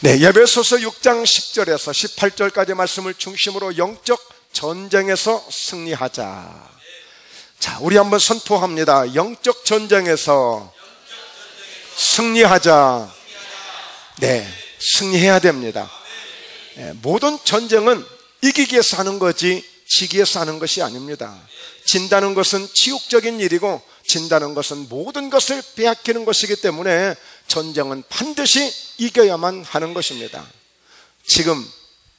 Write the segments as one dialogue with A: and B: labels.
A: 네, 에베소서 6장 10절에서 18절까지 말씀을 중심으로 영적 전쟁에서 승리하자. 자, 우리 한번 선포합니다. 영적 전쟁에서 승리하자. 네, 승리해야 됩니다. 네, 모든 전쟁은 이기기 위해서 하는 거지 지기 위해서 하는 것이 아닙니다. 진다는 것은 치욕적인 일이고 진다는 것은 모든 것을 빼앗기는 것이기 때문에 전쟁은 반드시 이겨야만 하는 것입니다. 지금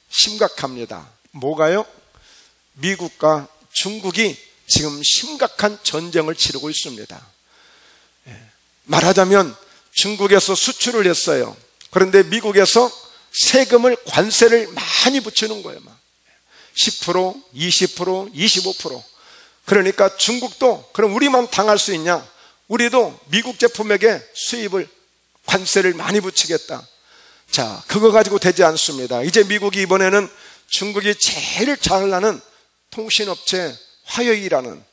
A: 심각합니다. 뭐가요? 미국과 중국이 지금 심각한 전쟁을 치르고 있습니다. 말하자면 중국에서 수출을 했어요. 그런데 미국에서 세금을, 관세를 많이 붙이는 거예요. 10%, 20%, 25%. 그러니까 중국도 그럼 우리만 당할 수 있냐? 우리도 미국 제품에게 수입을, 관세를 많이 붙이겠다. 자, 그거 가지고 되지 않습니다. 이제 미국이 이번에는 중국이 제일 잘 나는 통신업체 화웨이라는,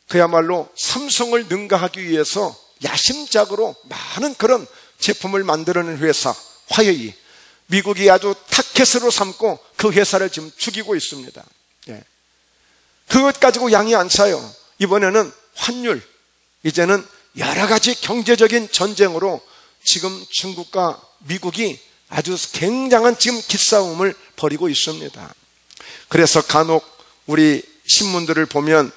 A: 그야말로 삼성을 능가하기 위해서 야심작으로 많은 그런 제품을 만드는 회사 화웨이, 미국이 아주 타켓으로 삼고 그 회사를 지금 죽이고 있습니다. 예. 그것 가지고 양이 안 차요. 이번에는 환율, 이제는 여러 가지 경제적인 전쟁으로 지금 중국과 미국이 아주 굉장한 지금 기싸움을 벌이고 있습니다. 그래서 간혹 우리 신문들을 보면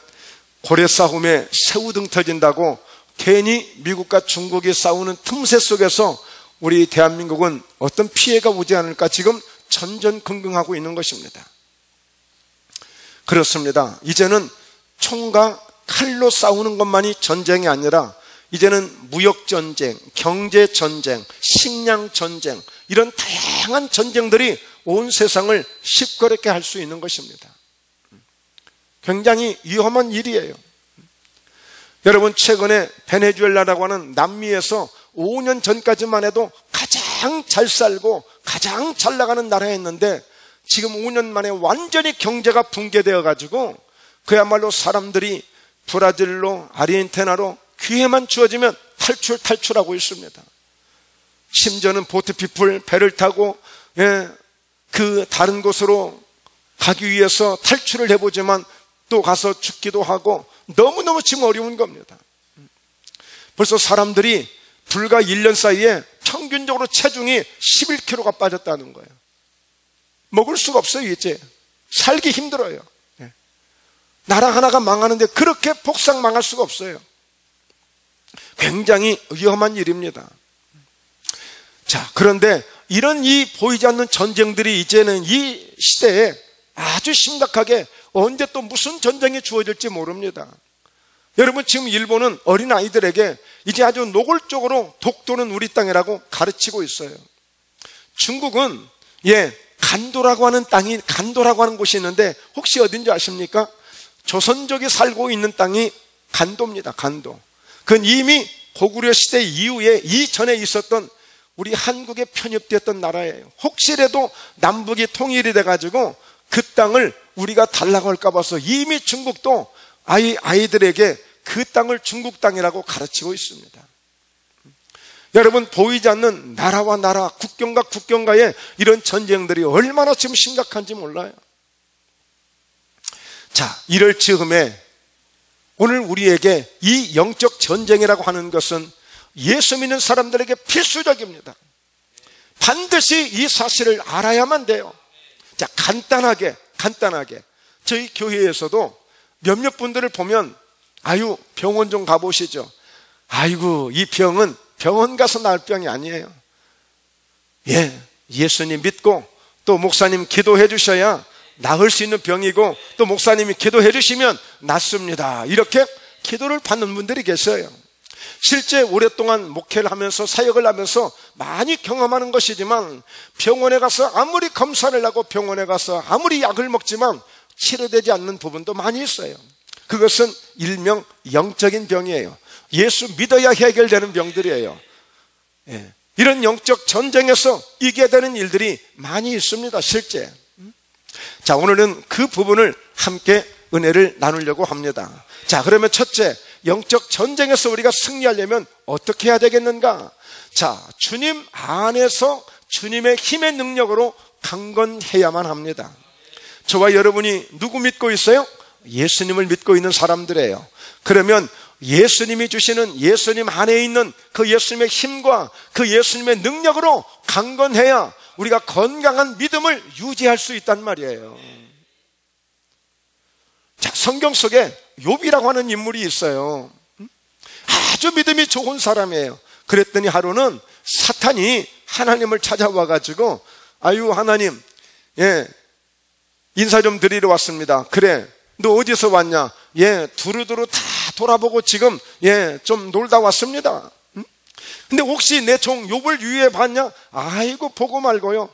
A: 고래 싸움에 새우등 터진다고 괜히 미국과 중국이 싸우는 틈새 속에서 우리 대한민국은 어떤 피해가 오지 않을까 지금 전전긍긍하고 있는 것입니다. 그렇습니다. 이제는 총과 칼로 싸우는 것만이 전쟁이 아니라 이제는 무역전쟁, 경제전쟁, 식량전쟁, 이런 다양한 전쟁들이 온 세상을 시끄럽게 할 수 있는 것입니다. 굉장히 위험한 일이에요. 여러분, 최근에 베네수엘라라고 하는 남미에서 5년 전까지만 해도 가장 잘 살고 가장 잘 나가는 나라였는데 지금 5년 만에 완전히 경제가 붕괴되어 가지고 그야말로 사람들이 브라질로, 아르헨티나로 기회만 주어지면 탈출하고 있습니다. 심지어는 보트피플 배를 타고 그 다른 곳으로 가기 위해서 탈출을 해보지만 또 가서 죽기도 하고 너무너무 지금 어려운 겁니다. 벌써 사람들이 불과 1년 사이에 평균적으로 체중이 11kg가 빠졌다는 거예요. 먹을 수가 없어요. 이제 살기 힘들어요. 나라 하나가 망하는데 그렇게 폭삭 망할 수가 없어요. 굉장히 위험한 일입니다. 자, 그런데 이런 이 보이지 않는 전쟁들이 이제는 이 시대에 아주 심각하게 언제 또 무슨 전쟁이 주어질지 모릅니다. 여러분, 지금 일본은 어린아이들에게 이제 아주 노골적으로 독도는 우리 땅이라고 가르치고 있어요. 중국은 간도라고 하는 땅이, 간도라고 하는 곳이 있는데 혹시 어딘지 아십니까? 조선족이 살고 있는 땅이 간도입니다. 간도. 그건 이미 고구려 시대 이후에 이전에 있었던 우리 한국에 편입되었던 나라예요. 혹시라도 남북이 통일이 돼가지고 그 땅을 우리가 달라고 할까 봐서 이미 중국도 아이들에게 그 땅을 중국 땅이라고 가르치고 있습니다. 여러분, 보이지 않는 나라와 나라, 국경과 국경과의 이런 전쟁들이 얼마나 지금 심각한지 몰라요. 자, 이럴 즈음에 오늘 우리에게 이 영적 전쟁이라고 하는 것은 예수 믿는 사람들에게 필수적입니다. 반드시 이 사실을 알아야만 돼요. 자, 간단하게 저희 교회에서도 몇몇 분들을 보면 병원 좀 가보시죠. 아이고, 이 병은 병원 가서 나을 병이 아니에요. 예수님 믿고 또 목사님 기도해 주셔야 나을 수 있는 병이고 또 목사님이 기도해 주시면 낫습니다. 이렇게 기도를 받는 분들이 계셔요. 실제 오랫동안 목회를 하면서 사역을 하면서 많이 경험하는 것이지만 병원에 가서 아무리 검사를 하고 병원에 가서 아무리 약을 먹지만 치료되지 않는 부분도 많이 있어요. 그것은 일명 영적인 병이에요. 예수 믿어야 해결되는 병들이에요. 이런 영적 전쟁에서 이겨야 되는 일들이 많이 있습니다. 실제. 자, 오늘은 그 부분을 함께 은혜를 나누려고 합니다. 자, 그러면 첫째, 영적 전쟁에서 우리가 승리하려면 어떻게 해야 되겠는가? 자, 주님 안에서 주님의 힘의 능력으로 강건해야만 합니다. 저와 여러분이 누구 믿고 있어요? 예수님을 믿고 있는 사람들이에요. 그러면 예수님이 주시는 예수님 안에 있는 그 예수님의 힘과 그 예수님의 능력으로 강건해야 우리가 건강한 믿음을 유지할 수 있단 말이에요. 자, 성경 속에 욥이라고 하는 인물이 있어요. 아주 믿음이 좋은 사람이에요. 그랬더니 하루는 사탄이 하나님을 찾아와 가지고 아유 하나님, 인사 좀 드리러 왔습니다. 그래, 너 어디서 왔냐? 두루두루 다 돌아보고 지금 좀 놀다 왔습니다. 근데 혹시 내 종 욥을 유의해 봤냐? 아이고 보고 말고요.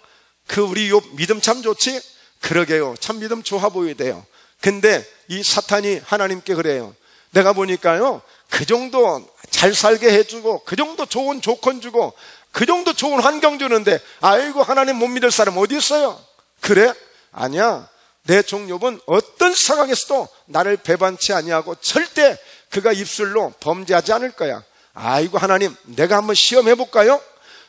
A: 그 우리 욥 믿음 참 좋지? 그러게요, 참 믿음 좋아 보이대요. 근데 이 사탄이 하나님께 그래요. 내가 보니까요, 그 정도 잘 살게 해주고 그 정도 좋은 조건 주고 그 정도 좋은 환경 주는데 아이고 하나님 못 믿을 사람 어디 있어요? 그래? 아니야, 내 종 욥은 어떤 상황에서도 나를 배반치 아니하고 절대 그가 입술로 범죄하지 않을 거야. 아이고 하나님, 내가 한번 시험해 볼까요?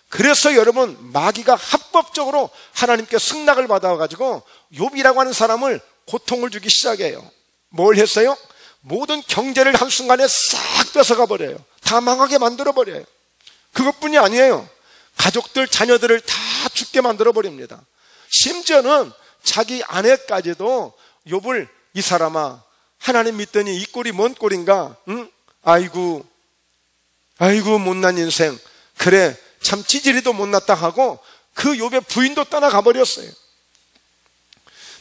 A: 그래서 여러분, 마귀가 합법적으로 하나님께 승낙을 받아가지고 욥이라고 하는 사람을 고통을 주기 시작해요. 뭘 했어요? 모든 경제를 한순간에 싹 뺏어가 버려요. 다 망하게 만들어 버려요. 그것뿐이 아니에요. 가족들, 자녀들을 다 죽게 만들어 버립니다. 심지어는 자기 아내까지도 욥을, 이 사람아 하나님 믿더니 이 꼴이 뭔 꼴인가? 응? 아이고 못난 인생, 그래 참 찌질이도 못났다 하고 그 욥의 부인도 떠나가 버렸어요.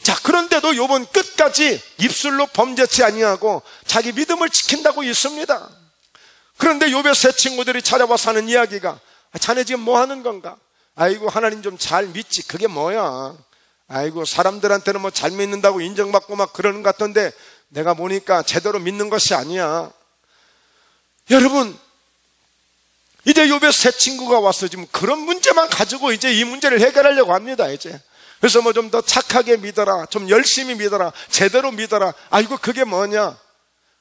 A: 자, 그런데도 욥은 끝까지 입술로 범죄치 아니하고 자기 믿음을 지킨다고 있습니다. 그런데 욥의 세 친구들이 찾아와서 하는 이야기가, 자네 지금 뭐 하는 건가? 아이고 하나님 좀 잘 믿지. 그게 뭐야? 아이고 사람들한테는 뭐 잘 믿는다고 인정받고 막 그러는 것 같던데 내가 보니까 제대로 믿는 것이 아니야. 여러분, 이제 욥의 세 친구가 와서 지금 그런 문제만 가지고 이제 이 문제를 해결하려고 합니다. 이제 그래서 뭐 좀 더 착하게 믿어라, 좀 열심히 믿어라, 제대로 믿어라. 아이고 그게 뭐냐?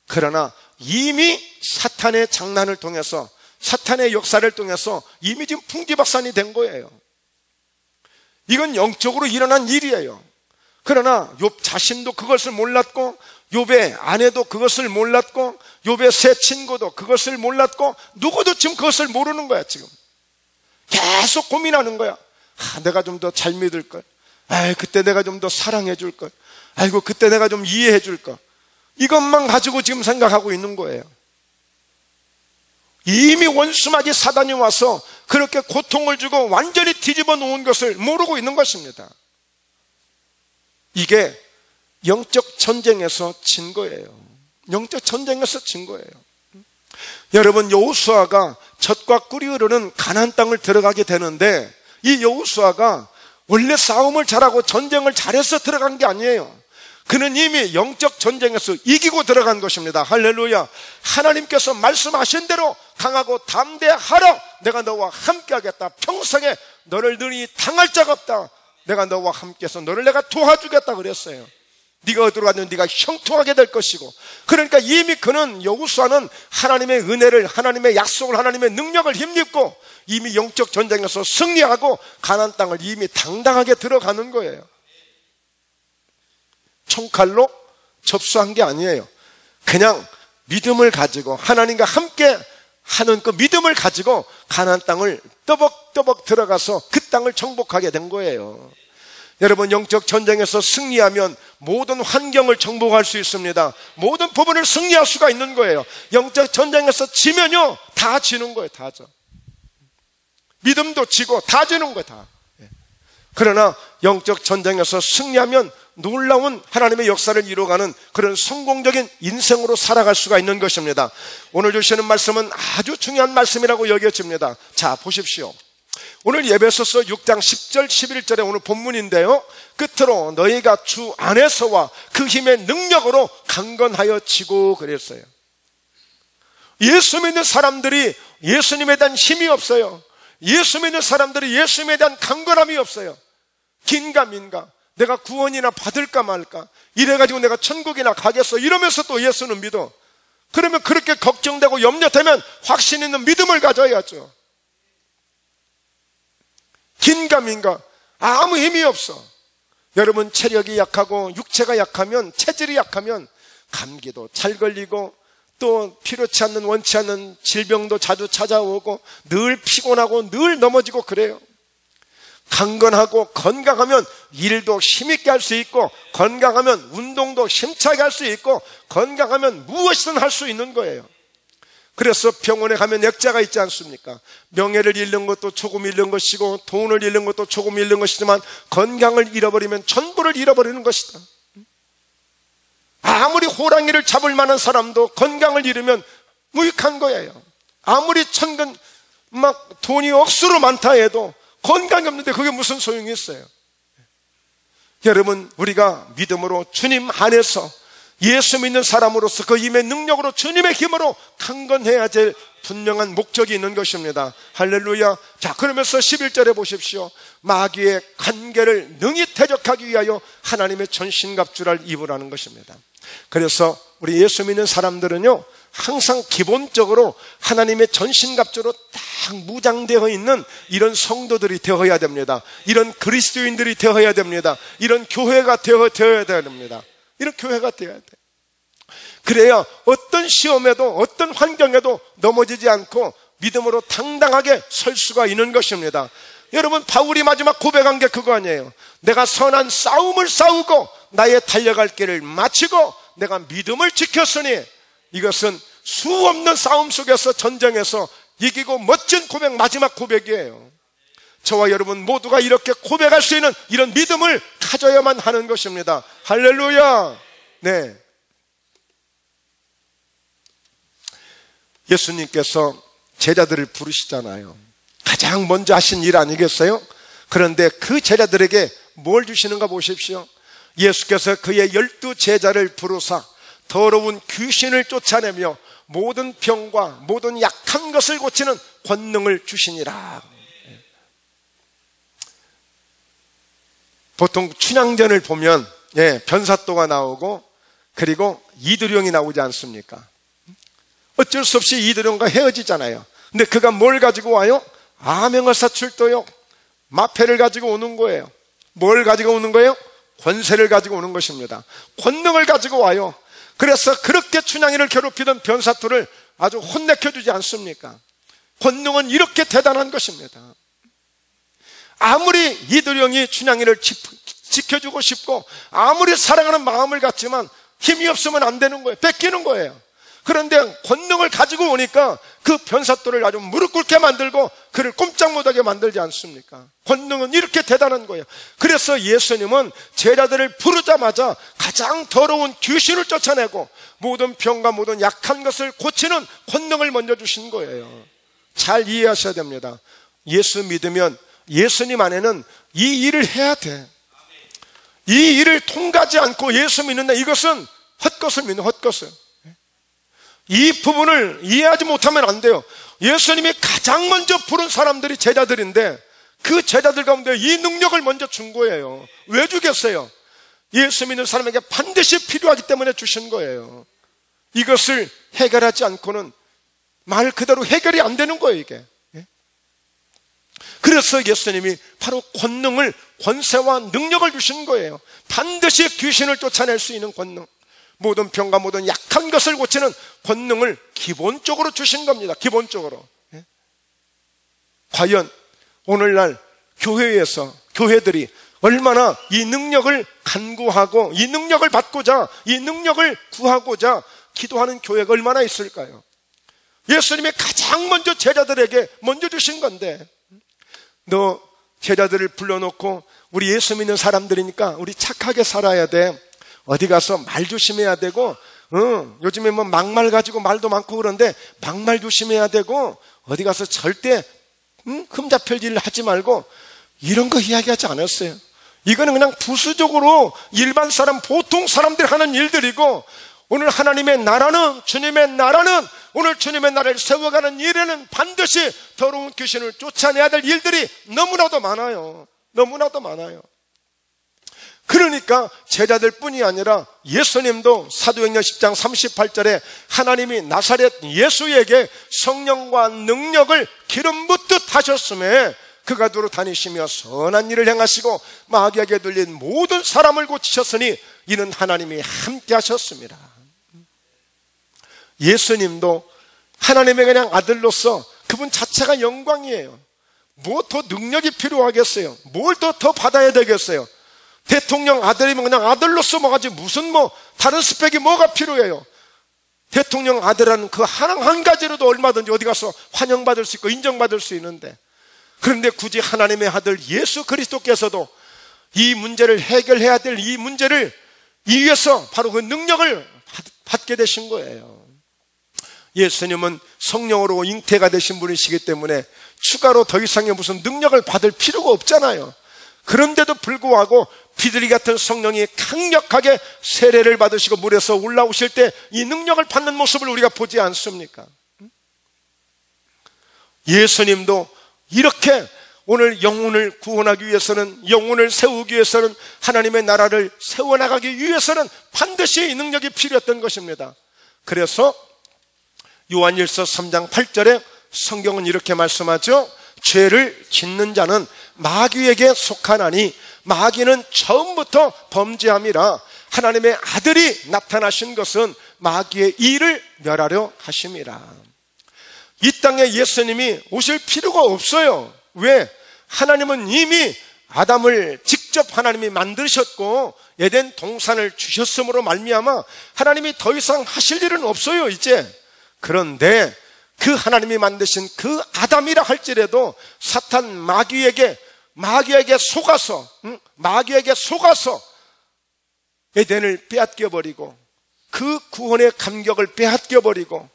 A: 그러나 이미 사탄의 장난을 통해서, 사탄의 역사를 통해서 이미 지금 풍지박산이 된 거예요. 이건 영적으로 일어난 일이에요. 그러나 욥 자신도 그것을 몰랐고, 욥의 아내도 그것을 몰랐고, 욥의 세 친구도 그것을 몰랐고, 누구도 지금 그것을 모르는 거야. 지금 계속 고민하는 거야. 내가 좀 더 잘 믿을 걸. 그때 내가 좀 더 사랑해 줄 걸. 아이고 그때 내가 좀 이해해 줄 걸. 이것만 가지고 지금 생각하고 있는 거예요. 이미 원수마귀 사단이 와서 그렇게 고통을 주고 완전히 뒤집어 놓은 것을 모르고 있는 것입니다. 이게 영적 전쟁에서 진 거예요. 영적 전쟁에서 진 거예요. 여러분, 여호수아가 젖과 꿀이 흐르는 가나안 땅을 들어가게 되는데, 이 여호수아가 원래 싸움을 잘하고 전쟁을 잘해서 들어간 게 아니에요. 그는 이미 영적 전쟁에서 이기고 들어간 것입니다. 할렐루야. 하나님께서 말씀하신 대로 강하고 담대하라. 내가 너와 함께 하겠다. 평생에 너를 능히 당할 자가 없다. 내가 너와 함께해서 너를 내가 도와주겠다 그랬어요. 네가 어디로 가든 네가 형통하게 될 것이고. 그러니까 이미 그는, 여호수아는 하나님의 은혜를, 하나님의 약속을, 하나님의 능력을 힘입고 이미 영적 전쟁에서 승리하고 가나안 땅을 이미 당당하게 들어가는 거예요. 총칼로 접수한 게 아니에요. 그냥 믿음을 가지고, 하나님과 함께 하는 그 믿음을 가지고 가나안 땅을 떠벅떠벅 들어가서 그 땅을 정복하게 된 거예요. 여러분, 영적 전쟁에서 승리하면 모든 환경을 정복할 수 있습니다. 모든 부분을 승리할 수가 있는 거예요. 영적 전쟁에서 지면요, 다 지는 거예요. 다 져. 믿음도 지고 다 지는 거예요. 다. 그러나 영적 전쟁에서 승리하면 놀라운 하나님의 역사를 이루어가는 그런 성공적인 인생으로 살아갈 수가 있는 것입니다. 오늘 주시는 말씀은 아주 중요한 말씀이라고 여겨집니다. 자, 보십시오. 오늘 에베소서 6장 10절 11절에 오늘 본문인데요, 끝으로 너희가 주 안에서와 그 힘의 능력으로 강건하여 지고 그랬어요. 예수 믿는 사람들이 예수님에 대한 힘이 없어요. 예수 믿는 사람들이 예수님에 대한 강건함이 없어요. 긴가민가, 내가 구원이나 받을까 말까, 이래가지고 내가 천국이나 가겠어 이러면서 또 예수는 믿어. 그러면 그렇게 걱정되고 염려되면 확신 있는 믿음을 가져야죠. 긴가민가 아무 힘이 없어. 여러분, 체력이 약하고 육체가 약하면, 체질이 약하면 감기도 잘 걸리고 또 필요치 않는 원치 않는 질병도 자주 찾아오고 늘 피곤하고 늘 넘어지고 그래요. 강건하고 건강하면 일도 힘있게 할 수 있고, 건강하면 운동도 힘차게 할 수 있고, 건강하면 무엇이든 할 수 있는 거예요. 그래서 병원에 가면 액자가 있지 않습니까? 명예를 잃는 것도 조금 잃는 것이고 돈을 잃는 것도 조금 잃는 것이지만 건강을 잃어버리면 전부를 잃어버리는 것이다. 아무리 호랑이를 잡을 만한 사람도 건강을 잃으면 무익한 거예요. 아무리 천근 막 돈이 억수로 많다 해도 건강이 없는데 그게 무슨 소용이 있어요? 여러분, 우리가 믿음으로 주님 안에서 예수 믿는 사람으로서 그 힘의 능력으로 주님의 힘으로 강건해야 될 분명한 목적이 있는 것입니다. 할렐루야. 자, 그러면서 11절에 보십시오. 마귀의 관계를 능히 대적하기 위하여 하나님의 전신갑주를 입으라는 것입니다. 그래서 우리 예수 믿는 사람들은요, 항상 기본적으로 하나님의 전신갑주로 딱 무장되어 있는 이런 성도들이 되어야 됩니다. 이런 그리스도인들이 되어야 됩니다. 이런 교회가 되어야 됩니다. 이런 교회가 되어야 돼. 그래야 어떤 시험에도 어떤 환경에도 넘어지지 않고 믿음으로 당당하게 설 수가 있는 것입니다. 여러분, 바울이 마지막 고백한 게 그거 아니에요? 내가 선한 싸움을 싸우고 나의 달려갈 길을 마치고 내가 믿음을 지켰으니. 이것은 수없는 싸움 속에서 전쟁에서 이기고 멋진 고백, 마지막 고백이에요. 저와 여러분 모두가 이렇게 고백할 수 있는 이런 믿음을 가져야만 하는 것입니다. 할렐루야. 네. 예수님께서 제자들을 부르시잖아요. 가장 먼저 하신 일 아니겠어요? 그런데 그 제자들에게 뭘 주시는가 보십시오. 예수께서 그의 12 제자를 부르사 더러운 귀신을 쫓아내며 모든 병과 모든 약한 것을 고치는 권능을 주시니라. 보통 춘향전을 보면 변사또가 나오고 그리고 이두령이 나오지 않습니까? 어쩔 수 없이 이두령과 헤어지잖아요. 근데 그가 뭘 가지고 와요? 암행어사출도요, 마패를 가지고 오는 거예요. 뭘 가지고 오는 거예요? 권세를 가지고 오는 것입니다. 권능을 가지고 와요. 그래서 그렇게 춘향이를 괴롭히던 변사토를 아주 혼내켜주지 않습니까? 권능은 이렇게 대단한 것입니다. 아무리 이두령이 춘향이를 지켜주고 싶고 아무리 사랑하는 마음을 갖지만 힘이 없으면 안 되는 거예요. 뺏기는 거예요. 그런데 권능을 가지고 오니까 그 변사또를 아주 무릎 꿇게 만들고 그를 꼼짝 못하게 만들지 않습니까? 권능은 이렇게 대단한 거예요. 그래서 예수님은 제자들을 부르자마자 가장 더러운 귀신을 쫓아내고 모든 병과 모든 약한 것을 고치는 권능을 먼저 주신 거예요. 잘 이해하셔야 됩니다. 예수 믿으면 예수님 안에는 이 일을 해야 돼. 이 일을 통과하지 않고 예수 믿는다, 이것은 헛것을 믿는 헛것을. 이 부분을 이해하지 못하면 안 돼요. 예수님이 가장 먼저 부른 사람들이 제자들인데 그 제자들 가운데 이 능력을 먼저 준 거예요. 왜 주겠어요? 예수 믿는 사람에게 반드시 필요하기 때문에 주신 거예요. 이것을 해결하지 않고는 말 그대로 해결이 안 되는 거예요, 이게. 그래서 예수님이 바로 권능을, 권세와 능력을 주신 거예요. 반드시 귀신을 쫓아낼 수 있는 권능, 모든 병과 모든 약한 것을 고치는 권능을 기본적으로 주신 겁니다. 기본적으로. 과연 오늘날 교회에서 교회들이 얼마나 이 능력을 간구하고 이 능력을 받고자, 이 능력을 구하고자 기도하는 교회가 얼마나 있을까요? 예수님이 가장 먼저 제자들에게 먼저 주신 건데, 너 제자들을 불러놓고 우리 예수 믿는 사람들이니까 우리 착하게 살아야 돼. 어디 가서 말 조심해야 되고, 요즘에 뭐 막말 가지고 말도 많고 그런데 막말 조심해야 되고, 어디 가서 절대 흠잡힐 일 하지 말고, 이런 거 이야기하지 않았어요. 이거는 그냥 부수적으로 일반 사람, 보통 사람들이 하는 일들이고, 오늘 하나님의 나라는, 주님의 나라는, 오늘 주님의 나라를 세워가는 일에는 반드시 더러운 귀신을 쫓아내야 될 일들이 너무나도 많아요. 너무나도 많아요. 그러니까 제자들 뿐이 아니라 예수님도 사도행전 10장 38절에 하나님이 나사렛 예수에게 성령과 능력을 기름 붓듯 하셨음에 그가 두루 다니시며 선한 일을 행하시고 마귀에게 들린 모든 사람을 고치셨으니 이는 하나님이 함께 하셨습니다. 예수님도 하나님의 그냥 아들로서 그분 자체가 영광이에요. 뭐 더 능력이 필요하겠어요? 뭘 더 받아야 되겠어요? 대통령 아들이면 그냥 아들로서 뭐가지 무슨 다른 스펙이 뭐가 필요해요? 대통령 아들은 그 한 가지로도 얼마든지 어디 가서 환영받을 수 있고 인정받을 수 있는데, 그런데 굳이 하나님의 아들 예수 그리스도께서도 이 문제를 해결해야 될 이 문제를 위해서 바로 그 능력을 받게 되신 거예요. 예수님은 성령으로 잉태가 되신 분이시기 때문에 추가로 더 이상의 무슨 능력을 받을 필요가 없잖아요. 그런데도 불구하고 비둘기 같은 성령이 강력하게 세례를 받으시고 물에서 올라오실 때 이 능력을 받는 모습을 우리가 보지 않습니까? 예수님도 이렇게 오늘 영혼을 구원하기 위해서는, 영혼을 세우기 위해서는, 하나님의 나라를 세워나가기 위해서는 반드시 이 능력이 필요했던 것입니다. 그래서 요한일서 3장 8절에 성경은 이렇게 말씀하죠. 죄를 짓는 자는 마귀에게 속하나니 마귀는 처음부터 범죄함이라 하나님의 아들이 나타나신 것은 마귀의 일을 멸하려 하심이라. 이 땅에 예수님이 오실 필요가 없어요. 왜? 하나님은 이미 아담을 직접 하나님이 만드셨고 에덴 동산을 주셨으므로 말미암아 하나님이 더 이상 하실 일은 없어요 이제. 그런데 그 하나님이 만드신 그 아담이라 할지라도 사탄 마귀에게 속아서 에덴을 빼앗겨버리고 그 구원의 감격을 빼앗겨버리고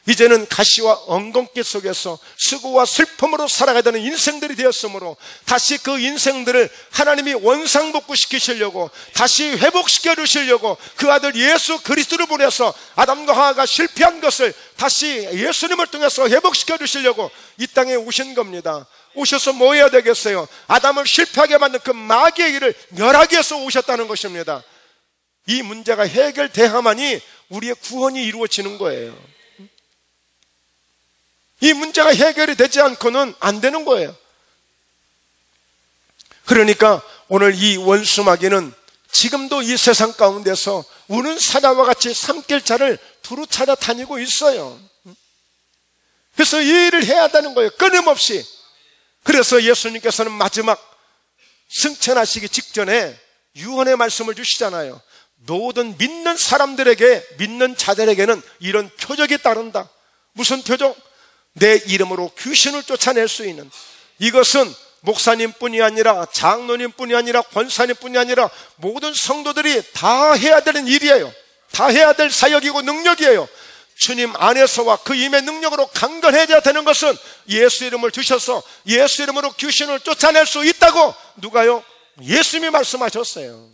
A: 이제는 가시와 엉겅퀴 속에서 수고와 슬픔으로 살아가야 되는 인생들이 되었으므로 다시 그 인생들을 하나님이 원상복구시키시려고 다시 회복시켜 주시려고 그 아들 예수 그리스도를 보내서 아담과 하와가 실패한 것을 다시 예수님을 통해서 회복시켜 주시려고 이 땅에 오신 겁니다. 오셔서 뭐 해야 되겠어요? 아담을 실패하게 만든 그 마귀의 일을 멸하기 위해서 오셨다는 것입니다. 이 문제가 해결돼야만이 우리의 구원이 이루어지는 거예요. 이 문제가 해결이 되지 않고는 안 되는 거예요. 그러니까 오늘 이 원수 마귀는 지금도 이 세상 가운데서 우는 사자와 같이 산길차를 두루 찾아다니고 있어요. 그래서 이 일을 해야 한다는 거예요. 끊임없이. 그래서 예수님께서는 마지막 승천하시기 직전에 유언의 말씀을 주시잖아요. 모든 믿는 사람들에게, 믿는 자들에게는 이런 표적이 따른다. 무슨 표적? 내 이름으로 귀신을 쫓아낼 수 있는, 이것은 목사님뿐이 아니라 장로님뿐이 아니라 권사님뿐이 아니라 모든 성도들이 다 해야 되는 일이에요. 다 해야 될 사역이고 능력이에요. 주님 안에서와 그 임의 능력으로 강건해져야 되는 것은 예수 이름을 주셔서 예수 이름으로 귀신을 쫓아낼 수 있다고 누가요? 예수님이 말씀하셨어요.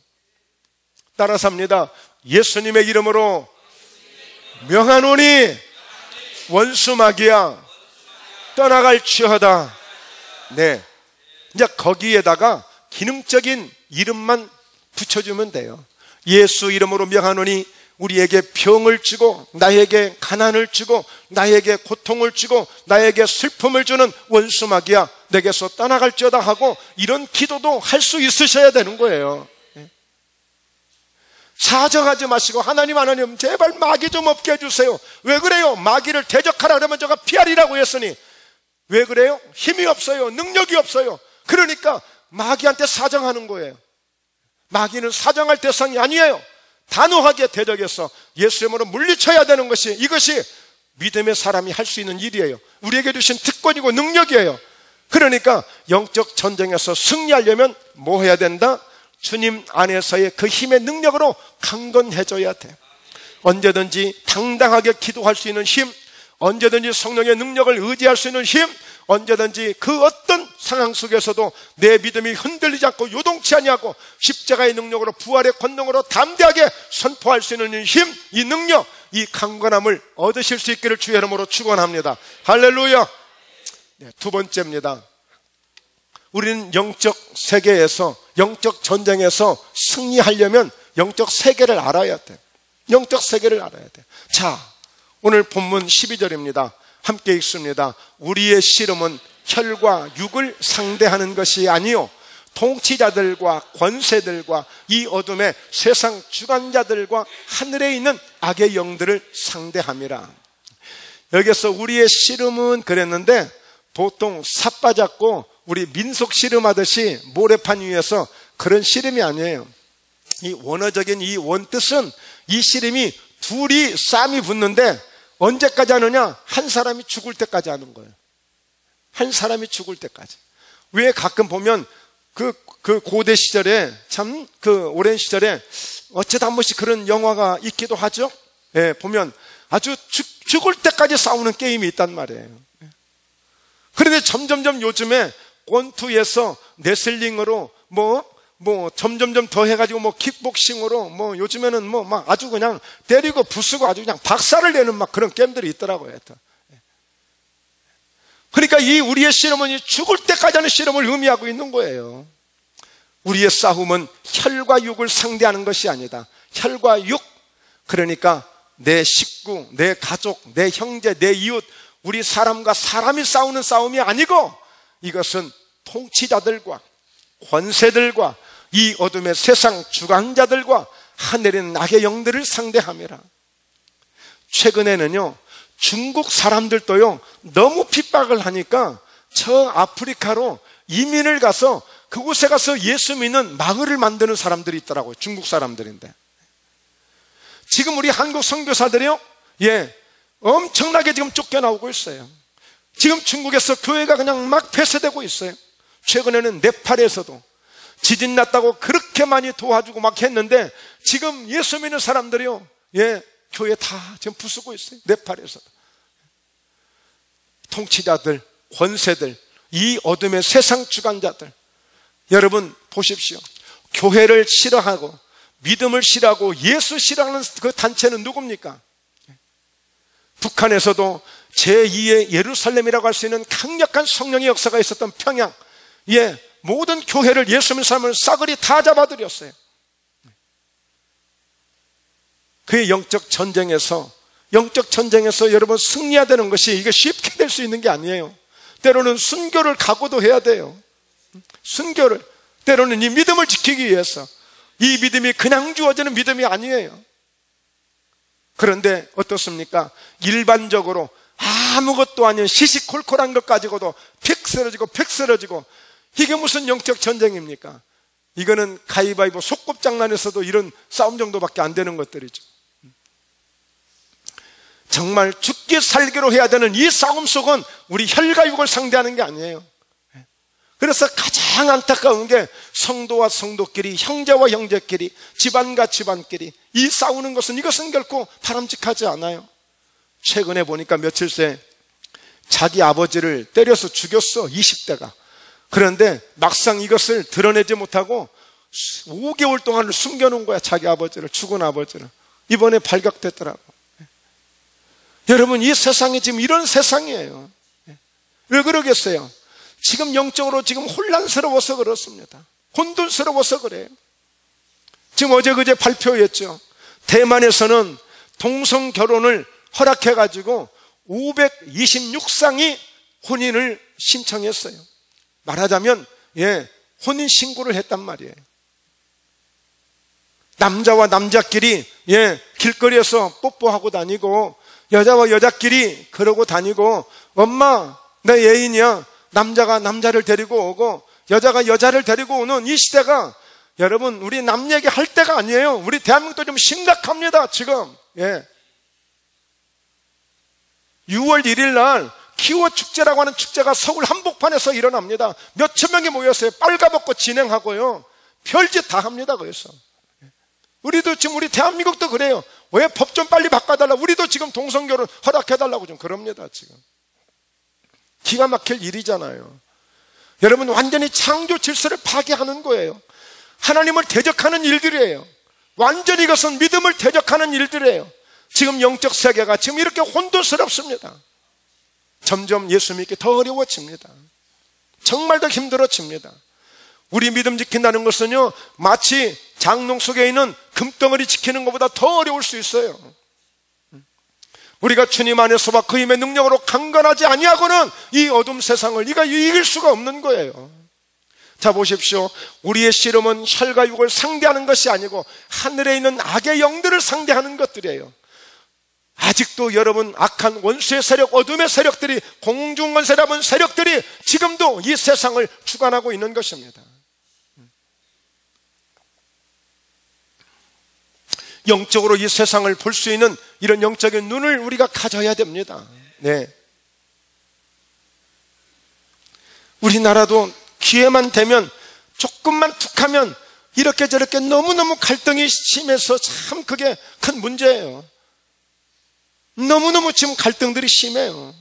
A: 따라서 합니다. 예수님의 이름으로 명하노니 원수 마귀야 떠나갈지어다. 네, 이제 거기에다가 기능적인 이름만 붙여주면 돼요. 예수 이름으로 명하노니 우리에게 병을 주고 나에게 가난을 주고 나에게 고통을 주고 나에게 슬픔을 주는 원수 마귀야 내게서 떠나갈지어다 하고 이런 기도도 할 수 있으셔야 되는 거예요. 사정하지 마시고 하나님 제발 마귀 좀 없게 해주세요. 왜 그래요? 마귀를 대적하라 그러면 제가 피하리라고 했으니 왜 그래요? 힘이 없어요. 능력이 없어요. 그러니까 마귀한테 사정하는 거예요. 마귀는 사정할 대상이 아니에요. 단호하게 대적해서 예수 이름으로 물리쳐야 되는 것이, 이것이 믿음의 사람이 할 수 있는 일이에요. 우리에게 주신 특권이고 능력이에요. 그러니까 영적 전쟁에서 승리하려면 뭐 해야 된다? 주님 안에서의 그 힘의 능력으로 강건해져야 돼. 언제든지 당당하게 기도할 수 있는 힘, 언제든지 성령의 능력을 의지할 수 있는 힘, 언제든지 그 어떤 상황 속에서도 내 믿음이 흔들리지 않고 요동치 아니하고 십자가의 능력으로 부활의 권능으로 담대하게 선포할 수 있는 힘, 이 능력, 이 강건함을 얻으실 수 있기를 주의 이름으로 축원합니다. 할렐루야. 네, 두 번째입니다. 우리는 영적 세계에서, 영적 전쟁에서 승리하려면 영적 세계를 알아야 돼. 영적 세계를 알아야 돼. 자, 오늘 본문 12절입니다. 함께 읽습니다. 우리의 씨름은 혈과 육을 상대하는 것이 아니요 통치자들과 권세들과 이 어둠의 세상 주관자들과 하늘에 있는 악의 영들을 상대함이라. 여기서 우리의 씨름은 그랬는데 보통 삿바 잡고 우리 민속 씨름하듯이 모래판 위에서 그런 씨름이 아니에요. 이 원어적인 이 원뜻은 이 씨름이 둘이 싸움이 붙는데 언제까지 하느냐? 한 사람이 죽을 때까지 하는 거예요. 한 사람이 죽을 때까지. 왜 가끔 보면 그 고대 시절에 참 그 오랜 시절에 어쩌다 한 번씩 그런 영화가 있기도 하죠. 예, 보면 아주 죽을 때까지 싸우는 게임이 있단 말이에요. 그런데 점점점 요즘에 권투에서 레슬링으로 점점점 더 해가지고 킥복싱으로 요즘에는 막 아주 그냥 때리고 부수고 아주 그냥 박살을 내는 막 그런 게임들이 있더라고요. 그러니까 이 우리의 씨름은 죽을 때까지 하는 씨름을 의미하고 있는 거예요. 우리의 싸움은 혈과 육을 상대하는 것이 아니다. 혈과 육, 그러니까 내 식구, 내 가족, 내 형제, 내 이웃, 우리 사람과 사람이 싸우는 싸움이 아니고 이것은 통치자들과 권세들과 이 어둠의 세상 주관자들과 하늘에 있는 악의 영들을 상대함이라. 최근에는요, 중국 사람들도요, 너무 핍박을 하니까 저 아프리카로 이민을 가서 그곳에 가서 예수 믿는 마을을 만드는 사람들이 있더라고요. 중국 사람들인데. 지금 우리 한국 선교사들이요, 엄청나게 지금 쫓겨나오고 있어요. 지금 중국에서 교회가 그냥 막 폐쇄되고 있어요. 최근에는 네팔에서도 지진 났다고 그렇게 많이 도와주고 막 했는데 지금 예수 믿는 사람들이요, 교회 다 지금 부수고 있어요. 네팔에서도. 통치자들, 권세들, 이 어둠의 세상 주관자들. 여러분 보십시오. 교회를 싫어하고 믿음을 싫어하고 예수 싫어하는 그 단체는 누굽니까? 북한에서도 제2의 예루살렘이라고 할 수 있는 강력한 성령의 역사가 있었던 평양, 모든 교회를 예수 믿는 사람을 싸그리 다 잡아들였어요. 그의 영적 전쟁에서 여러분 승리해야 되는 것이 이게 쉽게 될 수 있는 게 아니에요. 때로는 순교를 각오도 해야 돼요. 순교를, 때로는 이 믿음을 지키기 위해서. 이 믿음이 그냥 주어지는 믿음이 아니에요. 그런데 어떻습니까? 일반적으로 아무것도 아닌 시시콜콜한 것 가지고도 픽 쓰러지고 이게 무슨 영적 전쟁입니까? 이거는 가위바위보 소꿉장난에서도 이런 싸움 정도밖에 안 되는 것들이죠. 정말 죽기 살기로 해야 되는 이 싸움 속은 우리 혈과 육을 상대하는 게 아니에요. 그래서 가장 안타까운 게 성도와 성도끼리, 형제와 형제끼리, 집안과 집안끼리 이 싸우는 것은, 이것은 결코 바람직하지 않아요. 최근에 보니까 며칠 새 자기 아버지를 때려서 죽였어, 20대가. 그런데 막상 이것을 드러내지 못하고 5개월 동안 숨겨놓은 거야, 자기 아버지를, 죽은 아버지를. 이번에 발각됐더라고. 여러분, 이 세상이 지금 이런 세상이에요. 왜 그러겠어요? 지금 영적으로 지금 혼란스러워서 그렇습니다. 혼돈스러워서 그래요. 지금 어제 그제 발표했죠. 대만에서는 동성 결혼을 허락해가지고 526쌍이 혼인을 신청했어요. 말하자면 혼인 신고를 했단 말이에요. 남자와 남자끼리 길거리에서 뽀뽀하고 다니고, 여자와 여자끼리 그러고 다니고, 엄마 내 애인이야, 남자가 남자를 데리고 오고 여자가 여자를 데리고 오는 이 시대가, 여러분 우리 남 얘기 할 때가 아니에요. 우리 대한민국도 좀 심각합니다 지금. 6월 1일 날 키워 축제라고 하는 축제가 서울 한복판에서 일어납니다. 몇천 명이 모였어요. 빨가벗고 진행하고요, 별짓 다 합니다. 거기서 우리도 지금, 우리 대한민국도 그래요. 왜 법 좀 빨리 바꿔달라. 우리도 지금 동성결혼 허락해달라고 좀 그럽니다 지금. 기가 막힐 일이잖아요. 여러분, 완전히 창조 질서를 파괴하는 거예요. 하나님을 대적하는 일들이에요. 완전히 이것은 믿음을 대적하는 일들이에요. 지금 영적 세계가 지금 이렇게 혼돈스럽습니다. 점점 예수 믿기 더 어려워집니다. 정말 더 힘들어집니다. 우리 믿음 지킨다는 것은요, 마치 장롱 속에 있는 금덩어리 지키는 것보다 더 어려울 수 있어요. 우리가 주님 안에서와 그 힘의 능력으로 강건하지 아니하고는 이 어둠 세상을 네가 이길 수가 없는 거예요. 자, 보십시오. 우리의 씨름은 혈과 육을 상대하는 것이 아니고 하늘에 있는 악의 영들을 상대하는 것들이에요. 아직도 여러분, 악한 원수의 세력, 어둠의 세력들이, 공중권세라는 세력들이 지금도 이 세상을 주관하고 있는 것입니다. 영적으로 이 세상을 볼 수 있는 이런 영적인 눈을 우리가 가져야 됩니다. 네. 우리나라도 기회만 되면, 조금만 툭하면 이렇게 저렇게 너무너무 갈등이 심해서 참 그게 큰 문제예요. 너무너무 지금 갈등들이 심해요.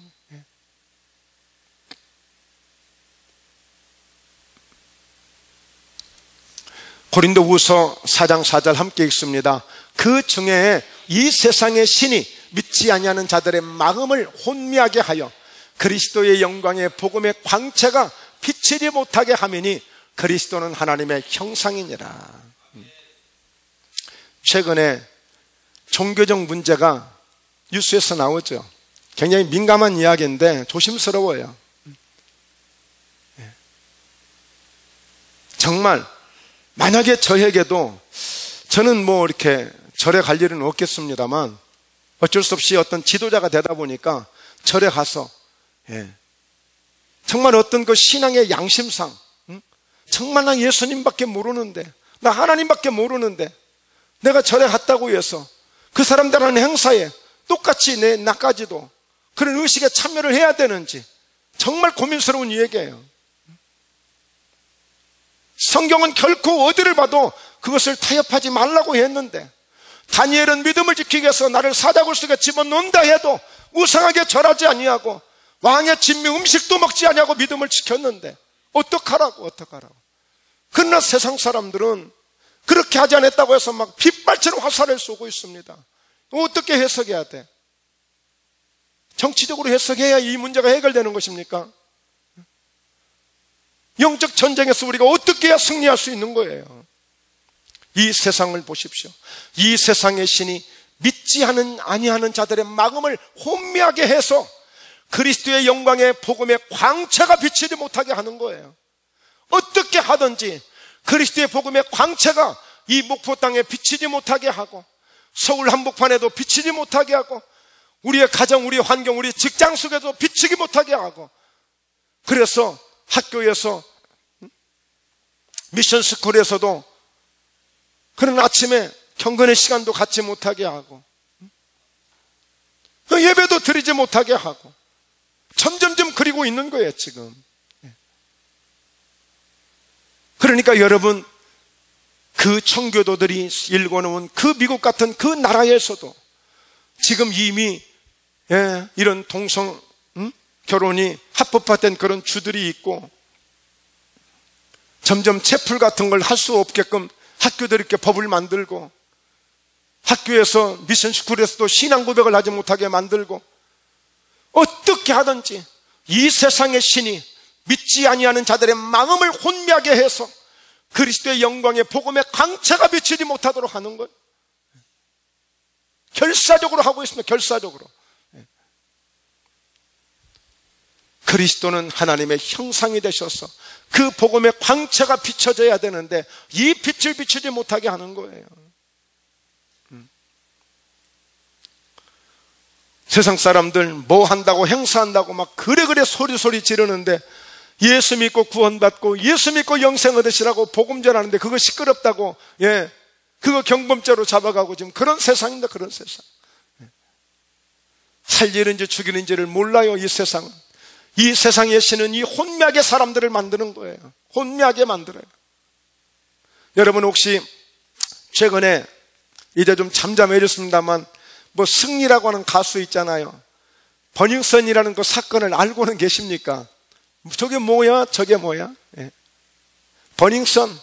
A: 고린도후서 4장 4절 함께 읽습니다. 그 중에 이 세상의 신이 믿지 아니하는 자들의 마음을 혼미하게 하여 그리스도의 영광의 복음의 광채가 비치지 못하게 하매니 그리스도는 하나님의 형상이니라. 최근에 종교적 문제가 뉴스에서 나오죠. 굉장히 민감한 이야기인데 조심스러워요. 정말 만약에 저에게도, 저는 뭐 이렇게 절에 갈 일은 없겠습니다만 어쩔 수 없이 어떤 지도자가 되다 보니까 절에 가서 정말 어떤 그 신앙의 양심상 정말 나 예수님밖에 모르는데, 나 하나님밖에 모르는데 내가 절에 갔다고 해서 그 사람들 하는 행사에 똑같이 나까지도 그런 의식에 참여를 해야 되는지 정말 고민스러운 이야기예요. 성경은 결코 어디를 봐도 그것을 타협하지 말라고 했는데, 다니엘은 믿음을 지키기 위해서 나를 사자굴 속에 집어넣는다 해도 우상하게 절하지 아니하고 왕의 진미 음식도 먹지 아니하고 믿음을 지켰는데 어떡하라고. 그러나 세상 사람들은 그렇게 하지 않았다고 해서 막 빗발처럼 화살을 쏘고 있습니다. 어떻게 해석해야 돼? 정치적으로 해석해야 이 문제가 해결되는 것입니까? 영적 전쟁에서 우리가 어떻게 해야 승리할 수 있는 거예요? 이 세상을 보십시오. 이 세상의 신이 믿지 아니하는 자들의 마음을 혼미하게 해서 그리스도의 영광의 복음의 광채가 비치지 못하게 하는 거예요. 어떻게 하든지 그리스도의 복음의 광채가 이 목포 땅에 비치지 못하게 하고, 서울 한복판에도 비치지 못하게 하고, 우리의 가정, 우리의 환경, 우리의 직장 속에도 비치지 못하게 하고, 그래서 학교에서, 미션 스쿨에서도 그런 아침에 경건의 시간도 갖지 못하게 하고, 예배도 드리지 못하게 하고, 점점점 그리고 있는 거예요 지금. 그러니까 여러분, 그 청교도들이 일궈놓은 그 미국 같은 그 나라에서도 지금 이미 이런 동성 결혼이 합법화된 그런 주들이 있고, 점점 채플 같은 걸 할 수 없게끔 학교들이 이렇게 법을 만들고, 학교에서 미션 스쿨에서도 신앙 고백을 하지 못하게 만들고, 어떻게 하든지 이 세상의 신이 믿지 아니하는 자들의 마음을 혼미하게 해서 그리스도의 영광의 복음의 광채가 비치지 못하도록 하는 것, 결사적으로 하고 있습니다. 결사적으로. 그리스도는 하나님의 형상이 되셔서 그 복음의 광채가 비춰져야 되는데 이 빛을 비추지 못하게 하는 거예요. 세상 사람들 뭐 한다고, 행사한다고 막 그래 소리 지르는데, 예수 믿고 구원받고 예수 믿고 영생 얻으시라고 복음 전하는데 그거 시끄럽다고, 그거 경범죄로 잡아가고 지금 그런 세상입니다. 그런 세상. 살리는지 죽이는지를 몰라요. 이 세상은. 이 세상의 신은 이 혼미하게 사람들을 만드는 거예요. 혼미하게 만들어요. 여러분 혹시 최근에 이제 좀 잠잠해졌습니다만 뭐 승리라고 하는 가수 있잖아요. 버닝썬이라는 그 사건을 알고는 계십니까? 저게 뭐야? 저게 뭐야? 버닝썬,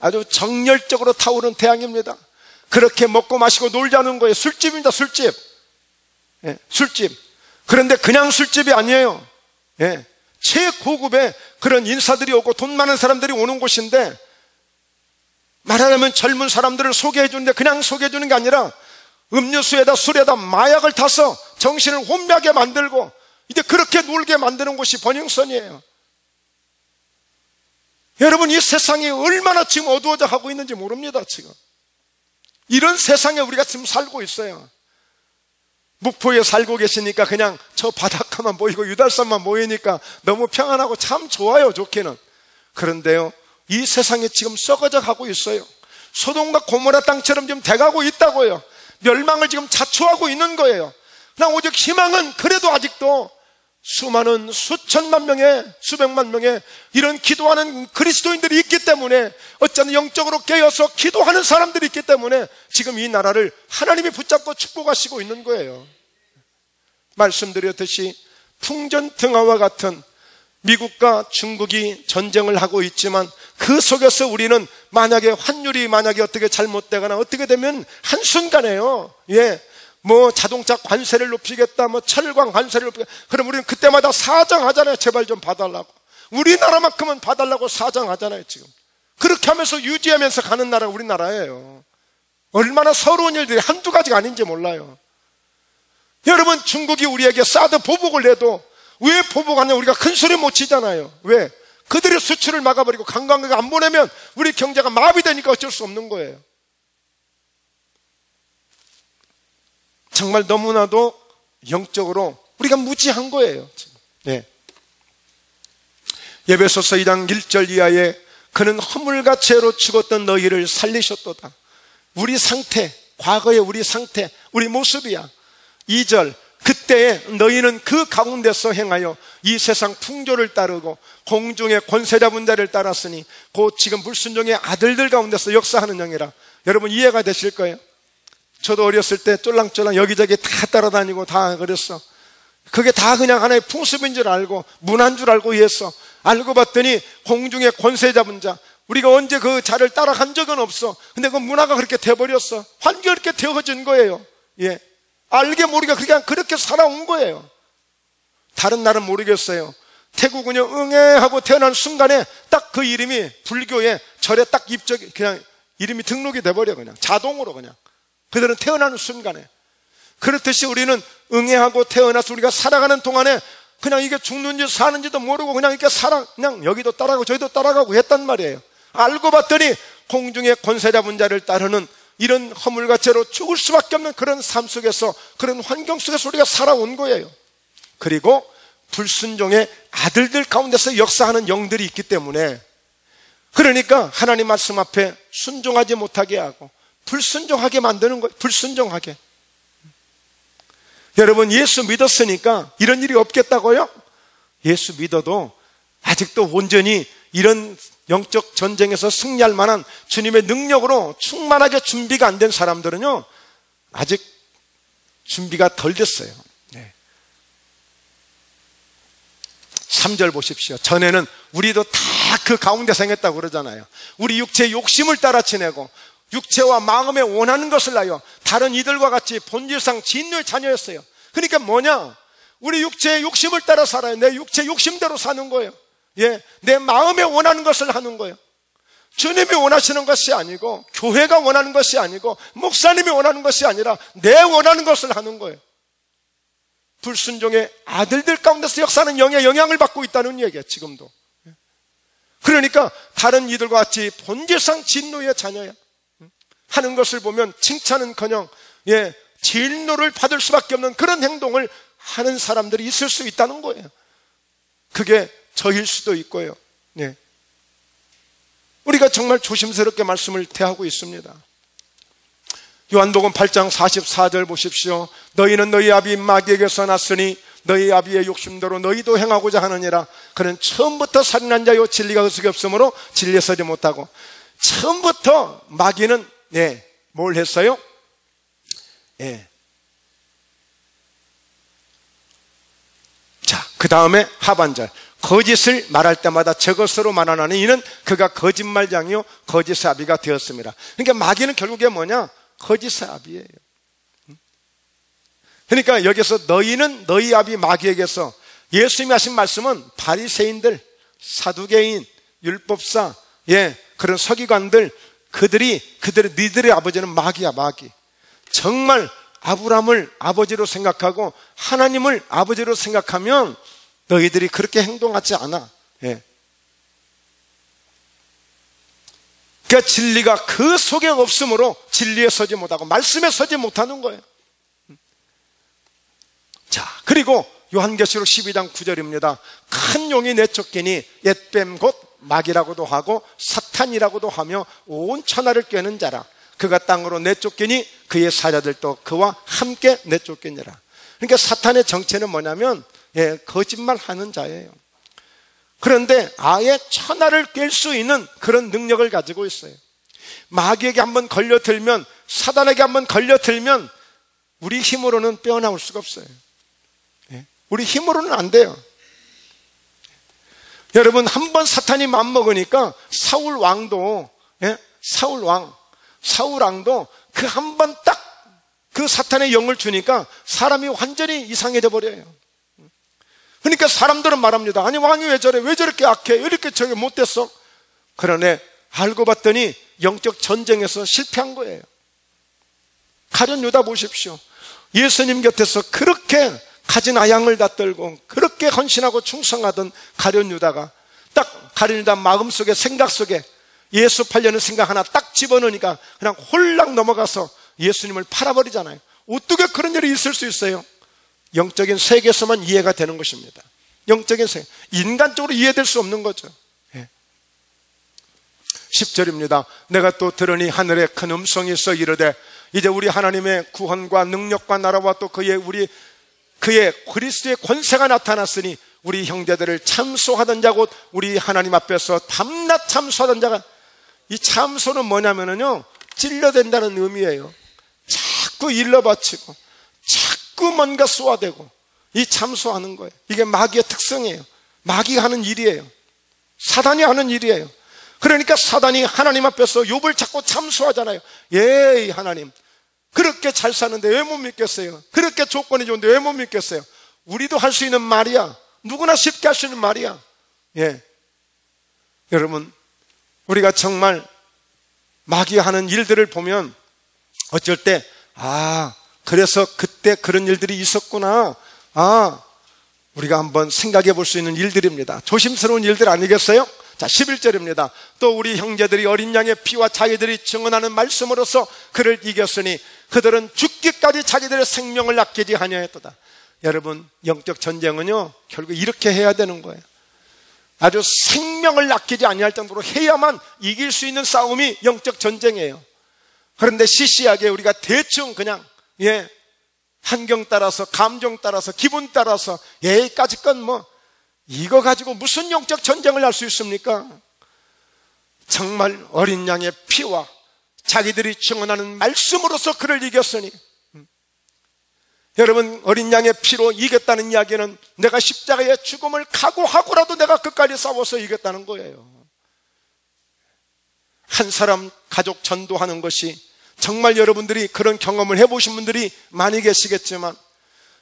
A: 아주 정열적으로 타오른 태양입니다. 그렇게 먹고 마시고 놀자는 거예요. 술집입니다. 술집. 술집. 그런데 그냥 술집이 아니에요. 최고급의 그런 인사들이 오고 돈 많은 사람들이 오는 곳인데, 말하자면 젊은 사람들을 소개해 주는데 그냥 소개해 주는 게 아니라 음료수에다 술에다 마약을 타서 정신을 혼미하게 만들고 이제 그렇게 놀게 만드는 곳이 번영선이에요. 여러분, 이 세상이 얼마나 지금 어두워져 가고 있는지 모릅니다. 지금 이런 세상에 우리가 지금 살고 있어요. 목포에 살고 계시니까 그냥 저 바닷가만 보이고 유달산만 보이니까 너무 평안하고 참 좋아요, 좋기는. 그런데요, 이 세상이 지금 썩어져 가고 있어요. 소돔과 고모라 땅처럼 지금 돼가고 있다고요. 멸망을 지금 자초하고 있는 거예요. 그냥 오직 희망은 그래도 아직도 수많은 수천만 명의, 수백만 명의 이런 기도하는 그리스도인들이 있기 때문에, 어쩌면 영적으로 깨어서 기도하는 사람들이 있기 때문에 지금 이 나라를 하나님이 붙잡고 축복하시고 있는 거예요. 말씀드렸듯이 풍전등화와 같은 미국과 중국이 전쟁을 하고 있지만 그 속에서 우리는 만약에 환율이 만약에 어떻게 잘못되거나 어떻게 되면 한순간에요, 뭐 자동차 관세를 높이겠다, 뭐 철강 관세를 높이겠다, 그럼 우리는 그때마다 사정하잖아요. 제발 좀 봐달라고. 우리나라만큼은 봐달라고 사정하잖아요. 지금 그렇게 하면서 유지하면서 가는 나라가 우리나라예요. 얼마나 서러운 일들이 한두 가지가 아닌지 몰라요. 여러분, 중국이 우리에게 사드 보복을 내도 왜 보복하냐? 우리가 큰 소리 못 치잖아요. 왜? 그들의 수출을 막아버리고 관광객 안 보내면 우리 경제가 마비되니까 어쩔 수 없는 거예요. 정말 너무나도 영적으로 우리가 무지한 거예요. 에베소서 2장 1절 이하에 그는 허물과 죄로 죽었던 너희를 살리셨도다. 우리 상태, 과거의 우리 상태, 우리 모습이야. 2절, 그때에 너희는 그 가운데서 행하여 이 세상 풍조를 따르고 공중의 권세 잡은 자를 따랐으니 곧 지금 불순종의 아들들 가운데서 역사하는 영이라. 여러분, 이해가 되실 거예요. 저도 어렸을 때 쫄랑쫄랑 여기저기 다 따라다니고 다 그랬어. 그게 다 그냥 하나의 풍습인 줄 알고 문화인 줄 알고 이해했어. 알고 봤더니 공중의 권세 잡은 자, 우리가 언제 그 자를 따라간 적은 없어. 근데 그 문화가 그렇게 돼버렸어. 환경이 그렇게 되어진 거예요. 알게 모르게 그냥 그렇게 살아온 거예요. 다른 나라는 모르겠어요. 태국은요, 응애하고 태어난 순간에 딱 그 이름이 불교의 절에 딱 그냥 이름이 등록이 돼버려. 그냥 자동으로 그냥 그들은 태어나는 순간에. 그렇듯이 우리는 응애하고 태어나서 우리가 살아가는 동안에 그냥 이게 죽는지 사는지도 모르고 그냥 이렇게 그냥 여기도 따라가고 저기도 따라가고 했단 말이에요. 알고 봤더니 공중의 권세 잡은 자를 따르는 이런 허물과 죄로 죽을 수밖에 없는 그런 삶 속에서, 그런 환경 속에서 우리가 살아온 거예요. 그리고 불순종의 아들들 가운데서 역사하는 영들이 있기 때문에, 그러니까 하나님 말씀 앞에 순종하지 못하게 하고 불순종하게 만드는 거예요. 불순종하게. 여러분, 예수 믿었으니까 이런 일이 없겠다고요? 예수 믿어도 아직도 온전히 이런 영적 전쟁에서 승리할 만한 주님의 능력으로 충만하게 준비가 안 된 사람들은요, 아직 준비가 덜 됐어요. 3절 보십시오. 전에는 우리도 다 그 가운데서 행했다고 그러잖아요. 우리 육체의 욕심을 따라 지내고 육체와 마음에 원하는 것을 하여 다른 이들과 같이 본질상 진노의 자녀였어요. 그러니까 뭐냐? 우리 육체의 욕심을 따라 살아요. 내 육체 욕심대로 사는 거예요. 내 마음에 원하는 것을 하는 거예요. 주님이 원하시는 것이 아니고, 교회가 원하는 것이 아니고, 목사님이 원하는 것이 아니라 내 원하는 것을 하는 거예요. 불순종의 아들들 가운데서 역사하는 영의 영향을 받고 있다는 얘기예요. 지금도. 그러니까 다른 이들과 같이 본질상 진노의 자녀야 하는 것을 보면 칭찬은커녕 진노를 받을 수밖에 없는 그런 행동을 하는 사람들이 있을 수 있다는 거예요. 그게 저일 수도 있고요. 우리가 정말 조심스럽게 말씀을 대하고 있습니다. 요한복음 8장 44절 보십시오. 너희는 너희 아비 마귀에게서 났으니 너희 아비의 욕심대로 너희도 행하고자 하느니라. 그는 처음부터 살인한 자요 진리가 그 속에 없으므로 진리에 서지 못하고. 처음부터 마귀는 뭘 했어요? 자, 그 다음에 하반절, 거짓을 말할 때마다 저것으로 말하나니 이는 그가 거짓말장이요 거짓의 아비가 되었습니다. 그러니까 마귀는 결국에 뭐냐? 거짓의 아비예요. 그러니까 여기서 너희는 너희 아비 마귀에게서, 예수님이 하신 말씀은 바리새인들, 사두개인, 율법사, 그런 서기관들, 니들의 아버지는 마귀야, 마귀. 정말 아브라함을 아버지로 생각하고 하나님을 아버지로 생각하면 너희들이 그렇게 행동하지 않아. 예. 그러니까 진리가 그 속에 없으므로 진리에 서지 못하고 말씀에 서지 못하는 거예요. 자, 그리고 요한계시록 12장 9절입니다. 큰 용이 내쫓기니 옛뱀 곧 마귀라고도 하고 사탄이라고도 하며 온 천하를 꿰는 자라. 그가 땅으로 내쫓기니 그의 사자들도 그와 함께 내쫓기니라. 그러니까 사탄의 정체는 뭐냐면 거짓말하는 자예요. 그런데 아예 천하를 깰 수 있는 그런 능력을 가지고 있어요. 마귀에게 한번 걸려들면, 사단에게 한번 걸려들면 우리 힘으로는 빼어나올 수가 없어요. 우리 힘으로는 안 돼요. 여러분, 한번 사탄이 맘먹으니까 사울 왕도 그 한 번 딱 그 사탄의 영을 주니까 사람이 완전히 이상해져 버려요. 그러니까 사람들은 말합니다. 아니, 왕이 왜 저래? 왜 저렇게 악해? 왜 이렇게 저게 못됐어? 그러네, 알고 봤더니 영적 전쟁에서 실패한 거예요. 가룟 유다 보십시오. 예수님 곁에서 그렇게 가진 아양을 다 떨고 그렇게 헌신하고 충성하던 가룟 유다가 딱 가룟 유다 마음속에, 생각 속에 예수 팔려는 생각 하나 딱 집어넣으니까 그냥 홀랑 넘어가서 예수님을 팔아버리잖아요. 어떻게 그런 일이 있을 수 있어요? 영적인 세계에서만 이해가 되는 것입니다. 영적인 세계, 인간적으로 이해될 수 없는 거죠. 10절입니다. 내가 또 들으니 하늘에 큰 음성이 있어 이르되 이제 우리 하나님의 구원과 능력과 나라와 또 그의 그리스도의 권세가 나타났으니 우리 형제들을 참소하던 자 곧 우리 하나님 앞에서 밤낮 참소하던 자가, 이 참소는 뭐냐면요, 찔러댄다는 의미예요. 자꾸 일러 바치고 자꾸 뭔가 쏘아대고 이 참소하는 거예요. 이게 마귀의 특성이에요. 마귀가 하는 일이에요. 사단이 하는 일이에요. 그러니까 사단이 하나님 앞에서 욥을 자꾸 참소하잖아요. 예, 하나님 그렇게 잘 사는데 왜 못 믿겠어요? 그렇게 조건이 좋은데 왜 못 믿겠어요? 우리도 할 수 있는 말이야. 누구나 쉽게 할 수 있는 말이야. 여러분, 우리가 정말 마귀가 하는 일들을 보면 어쩔 때 그래서 그때 그런 일들이 있었구나. 우리가 한번 생각해 볼 수 있는 일들입니다. 조심스러운 일들 아니겠어요? 자, 11절입니다. 또 우리 형제들이 어린 양의 피와 자기들이 증언하는 말씀으로서 그를 이겼으니 그들은 죽기까지 자기들의 생명을 아끼지 아니하였도다. 여러분, 영적 전쟁은요 결국 이렇게 해야 되는 거예요. 아주 생명을 아끼지 아니할 정도로 해야만 이길 수 있는 싸움이 영적 전쟁이에요. 그런데 시시하게 우리가 대충 그냥 환경 따라서, 감정 따라서, 기분 따라서 예까지 건 이거 가지고 무슨 영적 전쟁을 할 수 있습니까? 정말 어린 양의 피와 자기들이 증언하는 말씀으로서 그를 이겼으니, 여러분, 어린 양의 피로 이겼다는 이야기는 내가 십자가의 죽음을 각오하고라도 내가 끝까지 싸워서 이겼다는 거예요. 한 사람 가족 전도하는 것이, 정말 여러분들이 그런 경험을 해보신 분들이 많이 계시겠지만,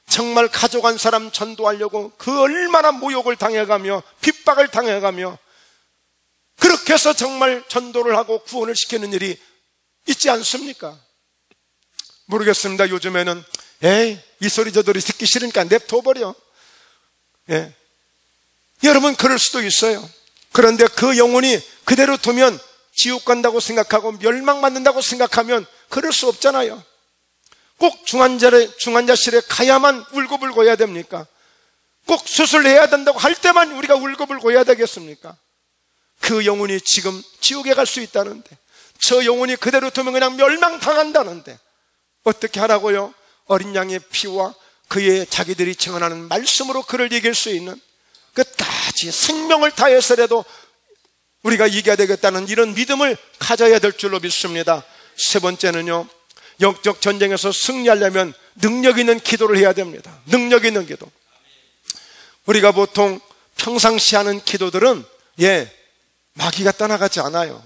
A: 정말 가족 한 사람 전도하려고 그 얼마나 모욕을 당해가며 핍박을 당해가며 그렇게 해서 정말 전도를 하고 구원을 시키는 일이 있지 않습니까? 모르겠습니다. 요즘에는 이 소리 저 소리 듣기 싫으니까 냅둬버려. 여러분, 그럴 수도 있어요. 그런데 그 영혼이 그대로 두면 지옥 간다고 생각하고 멸망받는다고 생각하면 그럴 수 없잖아요. 꼭 중환자실에 가야만 울고불고 해야 됩니까? 꼭 수술해야 된다고 할 때만 우리가 울고불고 해야 되겠습니까? 그 영혼이 지금 지옥에 갈 수 있다는데, 저 영혼이 그대로 두면 그냥 멸망당한다는데 어떻게 하라고요? 어린 양의 피와 그의 자기들이 증언하는 말씀으로 그를 이길 수 있는, 끝까지 생명을 다해서라도 우리가 이겨야 되겠다는 이런 믿음을 가져야 될 줄로 믿습니다. 세 번째는요, 영적 전쟁에서 승리하려면 능력 있는 기도를 해야 됩니다. 능력 있는 기도. 우리가 보통 평상시 하는 기도들은 마귀가 떠나가지 않아요.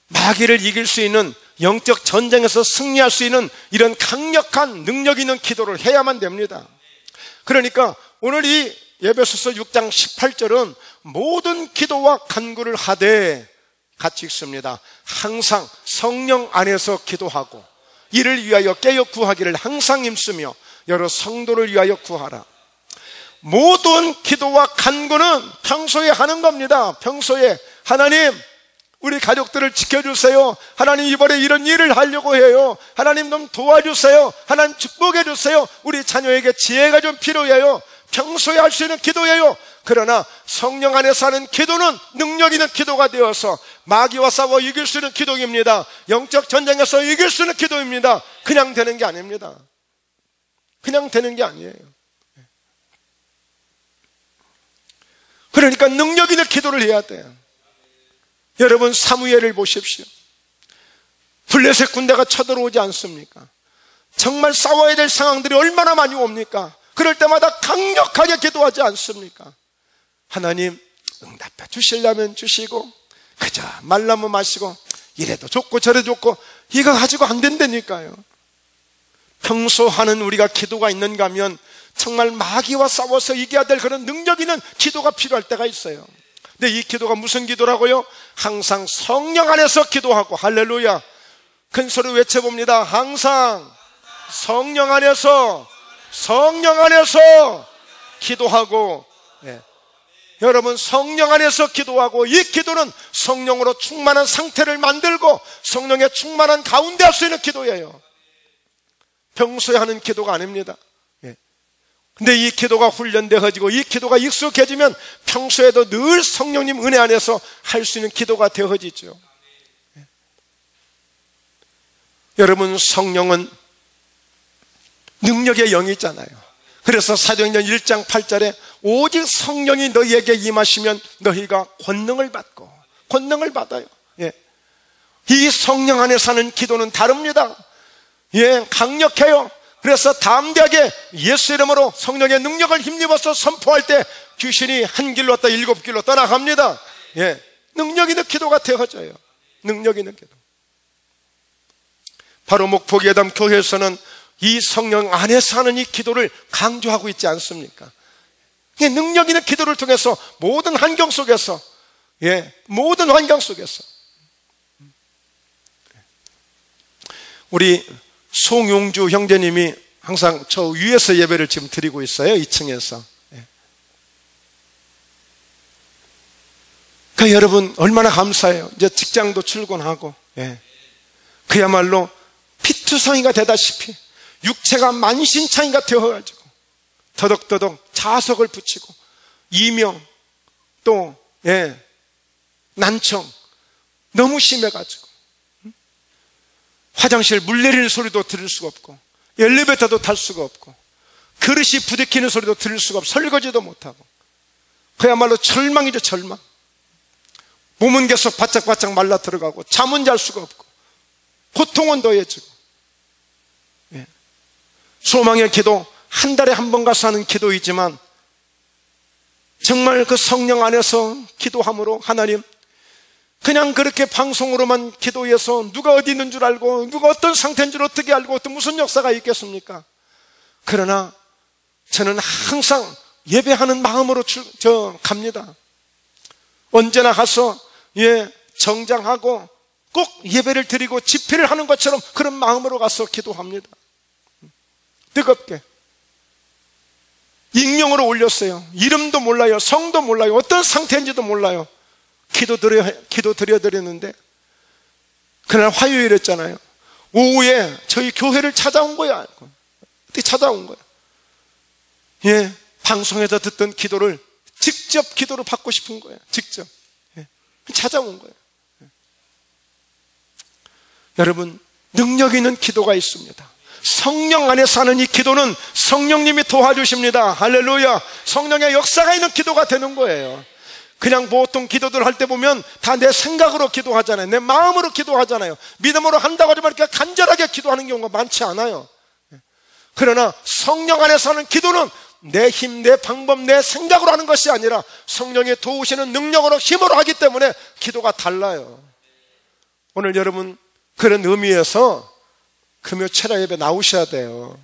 A: 마귀를 이길 수 있는, 영적 전쟁에서 승리할 수 있는 이런 강력한 능력 있는 기도를 해야만 됩니다. 그러니까 오늘 이 에베소서 6장 18절은 모든 기도와 간구를 하되, 같이 읽습니다. 항상 성령 안에서 기도하고, 이를 위하여 깨어 구하기를 항상 힘쓰며 여러 성도를 위하여 구하라. 모든 기도와 간구는 평소에 하는 겁니다. 평소에 하나님 우리 가족들을 지켜주세요. 하나님 이번에 이런 일을 하려고 해요. 하나님 좀 도와주세요. 하나님 축복해 주세요. 우리 자녀에게 지혜가 좀 필요해요. 평소에 할 수 있는 기도예요. 그러나 성령 안에서 하는 기도는 능력 있는 기도가 되어서 마귀와 싸워 이길 수 있는 기도입니다. 영적 전쟁에서 이길 수 있는 기도입니다. 그냥 되는 게 아닙니다. 그냥 되는 게 아니에요. 그러니까 능력 있는 기도를 해야 돼요. 여러분 사무엘을 보십시오. 블레셋 군대가 쳐들어오지 않습니까? 정말 싸워야 될 상황들이 얼마나 많이 옵니까? 그럴 때마다 강력하게 기도하지 않습니까? 하나님 응답해 주시려면 주시고 그저 말라면 마시고 이래도 좋고 저래도 좋고 이거 가지고 안 된다니까요. 평소 하는 우리가 기도가 있는가 하면 정말 마귀와 싸워서 이겨야 될 그런 능력 있는 기도가 필요할 때가 있어요. 근데 이 기도가 무슨 기도라고요? 항상 성령 안에서 기도하고, 할렐루야, 큰 소리 외쳐봅니다. 항상 성령 안에서 기도하고, 네. 여러분 성령 안에서 기도하고, 이 기도는 성령으로 충만한 상태를 만들고 성령의 충만한 가운데 할 수 있는 기도예요. 평소에 하는 기도가 아닙니다. 근데 이 기도가 훈련되어지고 이 기도가 익숙해지면 평소에도 늘 성령님 은혜 안에서 할 수 있는 기도가 되어지죠. 여러분 성령은 능력의 영이잖아요. 그래서 사도행전 1장 8절에 오직 성령이 너희에게 임하시면 너희가 권능을 받아요. 이 성령 안에 사는 기도는 다릅니다. 강력해요. 그래서 담대하게 예수 이름으로 성령의 능력을 힘입어서 선포할 때 귀신이 한 길로 왔다 7길로 떠나갑니다. 능력 있는 기도가 되어져요. 능력 있는 기도. 바로 목포예담 교회에서는 이 성령 안에서 하는 이 기도를 강조하고 있지 않습니까? 능력 있는 기도를 통해서 모든 환경 속에서 우리 송용주 형제님이 항상 저 위에서 예배를 지금 드리고 있어요. 2층에서. 그러니까 여러분 얼마나 감사해요. 이제 직장도 출근하고, 그야말로 피투성이가 되다시피 육체가 만신창이가 되어가지고 더덕더덕 자석을 붙이고 이명 또 난청 너무 심해가지고 화장실 물 내리는 소리도 들을 수가 없고 엘리베이터도 탈 수가 없고 그릇이 부딪히는 소리도 들을 수가 없고 설거지도 못하고 그야말로 절망이죠. 절망. 몸은 계속 바짝바짝 말라 들어가고 잠은 잘 수가 없고 고통은 더해지고 소망의 기도 한 달에 한 번 가서 하는 기도이지만 정말 그 성령 안에서 기도함으로 하나님 그냥 그렇게 방송으로만 기도해서 누가 어디 있는 줄 알고 누가 어떤 상태인 줄 어떻게 알고 어떤 무슨 역사가 있겠습니까? 그러나 저는 항상 예배하는 마음으로 갑니다. 언제나 가서 정장하고 꼭 예배를 드리고 집회를 하는 것처럼 그런 마음으로 가서 기도합니다. 뜨겁게 익명으로 올렸어요. 이름도 몰라요. 성도 몰라요. 어떤 상태인지도 몰라요. 기도 드려드렸는데 그날 화요일이었잖아요. 오후에 저희 교회를 찾아온 거야. 어떻게 찾아온 거야. 방송에서 듣던 기도를 직접 기도를 받고 싶은 거예요. 직접 찾아온 거예요. 여러분 능력 있는 기도가 있습니다. 성령 안에 사는 이 기도는 성령님이 도와주십니다. 할렐루야. 성령의 역사가 있는 기도가 되는 거예요. 그냥 보통 기도들 할 때 보면 다 내 생각으로 기도하잖아요. 내 마음으로 기도하잖아요. 믿음으로 한다고 하지만 이렇게 간절하게 기도하는 경우가 많지 않아요. 그러나 성령 안에 사는 기도는 내 힘, 내 방법, 내 생각으로 하는 것이 아니라 성령이 도우시는 능력으로 힘으로 하기 때문에 기도가 달라요. 오늘 여러분 그런 의미에서 금요 철야 예배 나오셔야 돼요.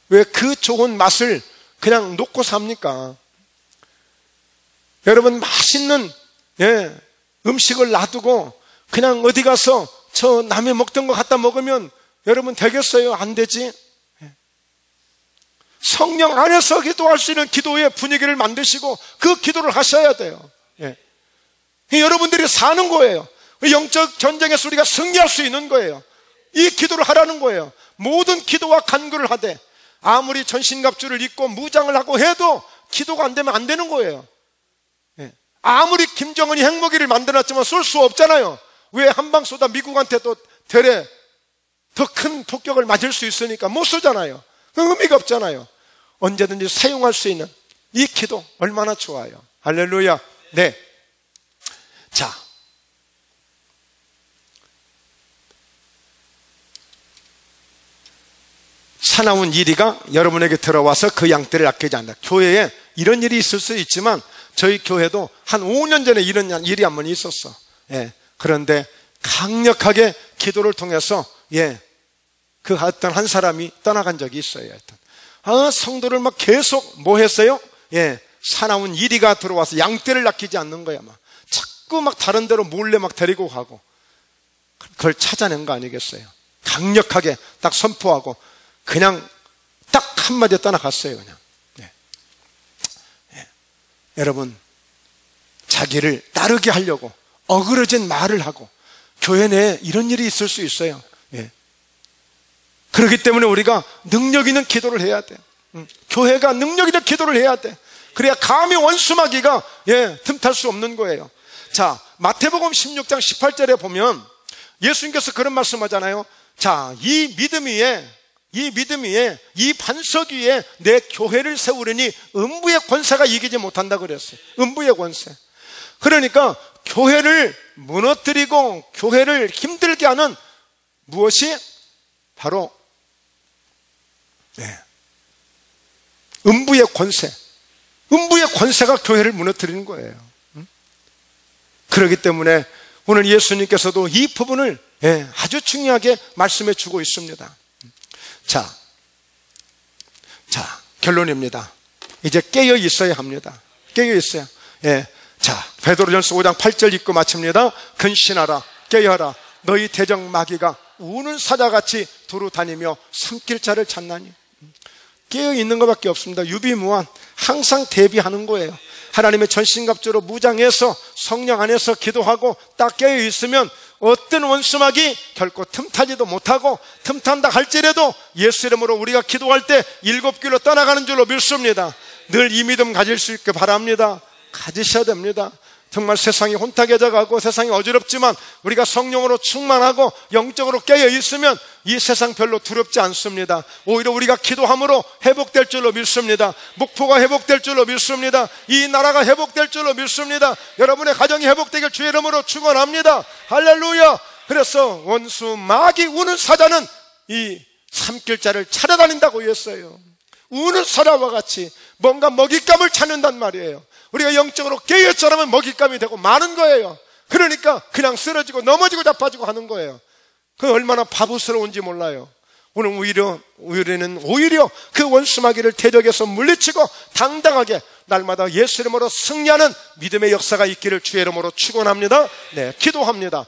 A: 왜 그 좋은 맛을 그냥 놓고 삽니까? 여러분 맛있는 음식을 놔두고 그냥 어디 가서 저 남의 먹던 거 갖다 먹으면 여러분 되겠어요? 안 되지? 성령 안에서 기도할 수 있는 기도의 분위기를 만드시고 그 기도를 하셔야 돼요. 여러분들이 사는 거예요. 영적 전쟁에서 우리가 승리할 수 있는 거예요. 이 기도를 하라는 거예요. 모든 기도와 간구를 하되 아무리 전신갑주를 입고 무장을 하고 해도 기도가 안 되면 안 되는 거예요. 아무리 김정은이 핵무기를 만들었지만 쏠 수 없잖아요. 왜 한 방 쏘다 미국한테 또 되레 더 큰 폭격을 맞을 수 있으니까 못 쏘잖아요. 의미가 없잖아요. 언제든지 사용할 수 있는 이 기도 얼마나 좋아요. 할렐루야. 네. 자, 사나운 이리가 여러분에게 들어와서 그 양떼를 아끼지 않는다. 교회에 이런 일이 있을 수 있지만 저희 교회도 한 5년 전에 이런 일이 한 번 있었어. 그런데 강력하게 기도를 통해서 그 어떤 한 사람이 떠나간 적이 있어요. 성도를 막 계속 뭐 했어요? 사나운 이리가 들어와서 양떼를 아끼지 않는 거야. 자꾸 막 다른 데로 몰래 막 데리고 가고 그걸 찾아낸 거 아니겠어요? 강력하게 딱 선포하고 그냥 딱 한마디에 떠나갔어요. 그냥. 여러분, 자기를 따르게 하려고 어그러진 말을 하고 교회 내에 이런 일이 있을 수 있어요. 그렇기 때문에 우리가 능력 있는 기도를 해야 돼. 교회가 능력 있는 기도를 해야 돼. 그래야 감히 원수마귀가 틈탈 수 없는 거예요. 자, 마태복음 16장 18절에 보면 예수님께서 그런 말씀하잖아요. 자, 이 믿음 위에 이 반석 위에 내 교회를 세우려니 음부의 권세가 이기지 못한다 그랬어요. 음부의 권세. 그러니까 교회를 무너뜨리고 교회를 힘들게 하는 무엇이 바로 음부의 권세. 음부의 권세가 교회를 무너뜨리는 거예요. 그렇기 때문에 오늘 예수님께서도 이 부분을 아주 중요하게 말씀해 주고 있습니다. 자, 결론입니다. 이제 깨어 있어야 합니다. 깨어 있어요. 자, 베드로전서 5장 8절 읽고 마칩니다. 근신하라, 깨어라. 너희 대적 마귀가 우는 사자같이 두루 다니며 삼킬 자를 찾나니. 깨어 있는 것밖에 없습니다. 유비무환, 항상 대비하는 거예요. 하나님의 전신갑주로 무장해서 성령 안에서 기도하고 딱 깨어 있으면 어떤 원수마귀 결코 틈타지도 못하고 틈탄다 할지라도 예수 이름으로 우리가 기도할 때 7길로 떠나가는 줄로 믿습니다. 늘 이 믿음 가질 수 있게 바랍니다. 가지셔야 됩니다. 정말 세상이 혼탁해져 가고 세상이 어지럽지만 우리가 성령으로 충만하고 영적으로 깨어 있으면 이 세상 별로 두렵지 않습니다. 오히려 우리가 기도함으로 회복될 줄로 믿습니다. 목포가 회복될 줄로 믿습니다. 이 나라가 회복될 줄로 믿습니다. 여러분의 가정이 회복되길 주의 이름으로 축원합니다. 할렐루야. 그래서 원수 마귀 우는 사자는 이 삼킬자를 찾아다닌다고 했어요. 우는 사자와 같이 뭔가 먹잇감을 찾는단 말이에요. 우리가 영적으로 깨어있자라면 먹잇감이 되고 많은 거예요. 그러니까 그냥 쓰러지고 넘어지고 자빠지고 하는 거예요. 그 얼마나 바보스러운지 몰라요. 오늘 우리는 오히려 그 원수마귀를 대적해서 물리치고 당당하게 날마다 예수 이름으로 승리하는 믿음의 역사가 있기를 주의 이름으로 축원합니다. 기도합니다.